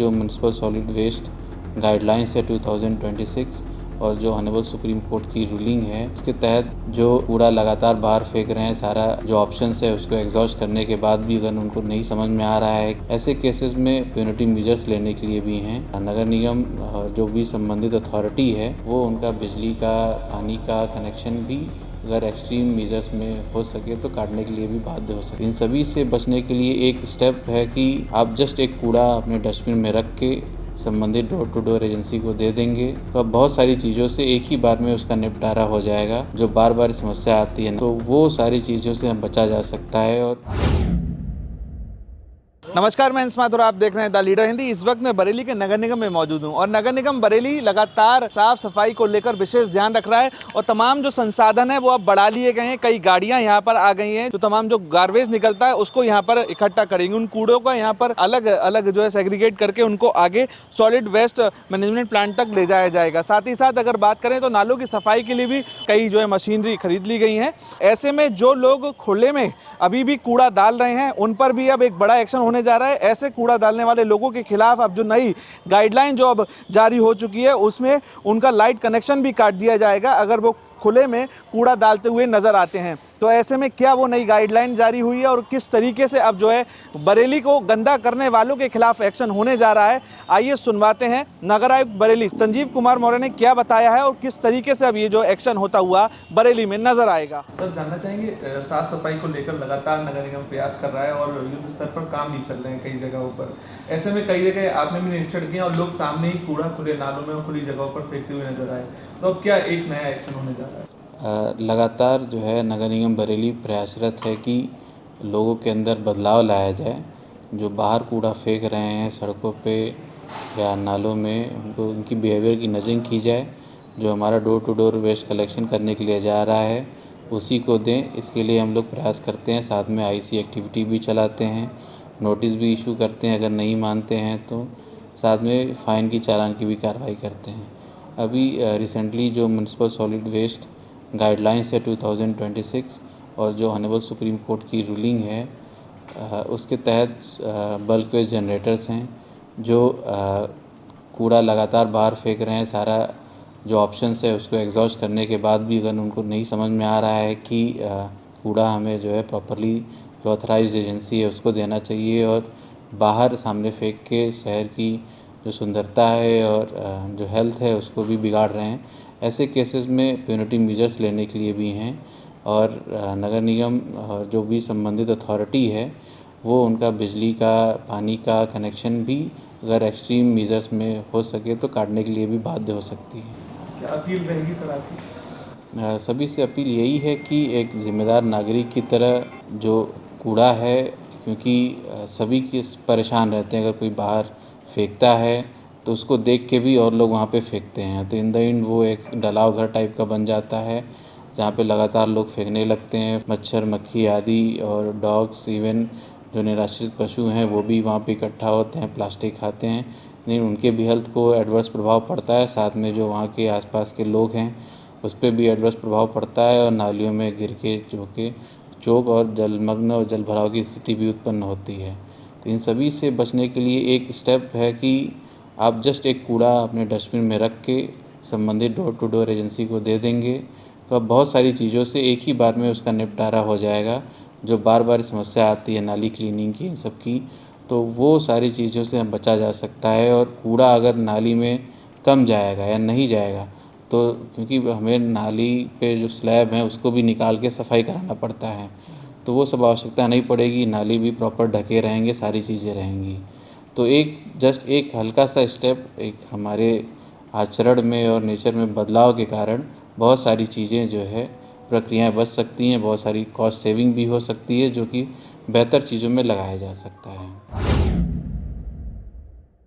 जो municipal solid waste guidelines है 2026 और जो ऑनरेबल सुप्रीम कोर्ट की रूलिंग है, इसके तहत जो कूड़ा लगातार बाहर फेंक रहे हैं, सारा जो ऑप्शंस है उसको एग्जॉस्ट करने के बाद भी अगर उनको नहीं समझ में आ रहा है, ऐसे केसेस में पेनल्टी मेजर्स लेने के लिए भी हैं। नगर निगम और जो भी संबंधित अथॉरिटी है वो उनका बिजली का, पानी का कनेक्शन भी अगर एक्सट्रीम मेजर्स में हो सके तो काटने के लिए भी बाध्य हो सके। इन सभी से बचने के लिए एक स्टेप है कि आप जस्ट एक कूड़ा अपने डस्टबिन में रख के संबंधित डोर टू डोर एजेंसी को दे देंगे तो अब बहुत सारी चीज़ों से एक ही बार में उसका निपटारा हो जाएगा। जो बार बार समस्या आती है तो वो सारी चीज़ों से बचा जा सकता है। और नमस्कार, मैं इंस्मात और आप देख रहे हैं द लीडर हिंदी। इस वक्त मैं बरेली के नगर निगम में मौजूद हूं और नगर निगम बरेली लगातार साफ सफाई को लेकर विशेष ध्यान रख रहा है और तमाम जो संसाधन है वो अब बढ़ा लिए गए हैं। कई गाड़ियां यहां पर आ गई हैं जो तमाम जो गार्बेज निकलता है उसको यहां पर इकट्ठा करेंगे। उन कूड़ों का यहां पर अलग अलग जो है सेग्रीगेट करके उनको आगे सॉलिड वेस्ट मैनेजमेंट प्लांट तक ले जाया जाएगा। साथ ही साथ अगर बात करें तो नालों की सफाई के लिए भी कई जो है मशीनरी खरीद ली गई है। ऐसे में जो लोग खुले में अभी भी कूड़ा डाल रहे हैं उन पर भी अब एक बड़ा एक्शन होने जा रहा है। ऐसे कूड़ा डालने वाले लोगों के खिलाफ अब जो नई गाइडलाइन जो अब जारी हो चुकी है उसमें उनका लाइट कनेक्शन भी काट दिया जाएगा अगर वो खुले में कूड़ा डालते हुए नजर आते हैं। तो ऐसे में क्या वो नई गाइडलाइन जारी हुई है और किस तरीके से अब जो है बरेली को गंदा करने वालों के खिलाफ एक्शन होने जा रहा है, आइए सुनवाते हैं नगर आयुक्त बरेली संजीव कुमार मौर्य ने क्या बताया है और किस तरीके से अब ये जो एक्शन होता हुआ बरेली में नजर आएगा। सर, जानना चाहेंगे, साफ सफाई को लेकर लगातार नगर निगम प्रयास कर रहा है और युद्ध स्तर पर काम भी चल रहे हैं कई जगहों पर। ऐसे में कई जगह आपने भी निरीक्षण किया और लोग सामने ही कूड़ा खुले नालों में और खुली जगहों पर फेंकते हुए नजर आए, तो अब क्या एक नया एक्शन होने जा रहा है? लगातार जो है नगर निगम बरेली प्रयासरत है कि लोगों के अंदर बदलाव लाया जाए। जो बाहर कूड़ा फेंक रहे हैं सड़कों पे या नालों में, उनको उनकी बिहेवियर की नज़रिंग की जाए। जो हमारा door to door waste collection करने के लिए जा रहा है उसी को दें, इसके लिए हम लोग प्रयास करते हैं। साथ में आईसी एक्टिविटी भी चलाते हैं, नोटिस भी इशू करते हैं अगर नहीं मानते हैं तो, साथ में फ़ाइन की चालान की भी कार्रवाई करते हैं। अभी रिसेंटली जो म्युनिसिपल सॉलिड वेस्ट गाइडलाइंस है 2026 और जो ऑनरेबल सुप्रीम कोर्ट की रूलिंग है, उसके तहत बल्क वेस्ट जनरेटर्स हैं जो कूड़ा लगातार बाहर फेंक रहे हैं, सारा जो ऑप्शंस है उसको एग्जॉस्ट करने के बाद भी अगर उनको नहीं समझ में आ रहा है कि कूड़ा हमें जो है प्रॉपरली जो ऑथराइज्ड एजेंसी है उसको देना चाहिए और बाहर सामने फेंक के शहर की जो सुंदरता है और जो हेल्थ है उसको भी बिगाड़ रहे हैं, ऐसे केसेस में पेनल्टी मेजर्स लेने के लिए भी हैं। और नगर निगम और जो भी संबंधित अथॉरिटी है वो उनका बिजली का, पानी का कनेक्शन भी अगर एक्सट्रीम मेजर्स में हो सके तो काटने के लिए भी बाध्य हो सकती है। क्या अपील रहेगी सर आपकी? सभी से अपील यही है कि एक ज़िम्मेदार नागरिक की तरह जो कूड़ा है, क्योंकि सभी परेशान रहते हैं, अगर कोई बाहर फेंकता है तो उसको देख के भी और लोग वहाँ पे फेंकते हैं, तो इन द एंड वो एक डलाव घर टाइप का बन जाता है जहाँ पे लगातार लोग फेंकने लगते हैं। मच्छर, मक्खी आदि और डॉग्स, इवन जो निराश्रित पशु हैं वो भी वहाँ पे इकट्ठा होते हैं, प्लास्टिक खाते हैं, लेकिन उनके भी हेल्थ को एडवर्स प्रभाव पड़ता है। साथ में जो वहाँ के आसपास के लोग हैं उस पर भी एडवर्स प्रभाव पड़ता है और नालियों में गिर के चोक और जलमग्न और जल भराव की स्थिति भी उत्पन्न होती है। तो इन सभी से बचने के लिए एक स्टेप है कि आप जस्ट एक कूड़ा अपने डस्टबिन में रख के संबंधित डोर टू डोर एजेंसी को दे देंगे तो अब बहुत सारी चीज़ों से एक ही बार में उसका निपटारा हो जाएगा। जो बार बार समस्या आती है नाली क्लीनिंग की, इन सब की, तो वो सारी चीज़ों से बचा जा सकता है। और कूड़ा अगर नाली में कम जाएगा या नहीं जाएगा तो, क्योंकि हमें नाली पे जो स्लैब है उसको भी निकाल के सफाई कराना पड़ता है, तो वो सब आवश्यकता नहीं पड़ेगी, नाली भी प्रॉपर ढके रहेंगे, सारी चीज़ें रहेंगी। तो जस्ट एक हल्का सा स्टेप एक हमारे आचरण में और नेचर में बदलाव के कारण बहुत सारी चीज़ें जो है प्रक्रियाएं बच सकती हैं, बहुत सारी कॉस्ट सेविंग भी हो सकती है जो कि बेहतर चीज़ों में लगाया जा सकता है।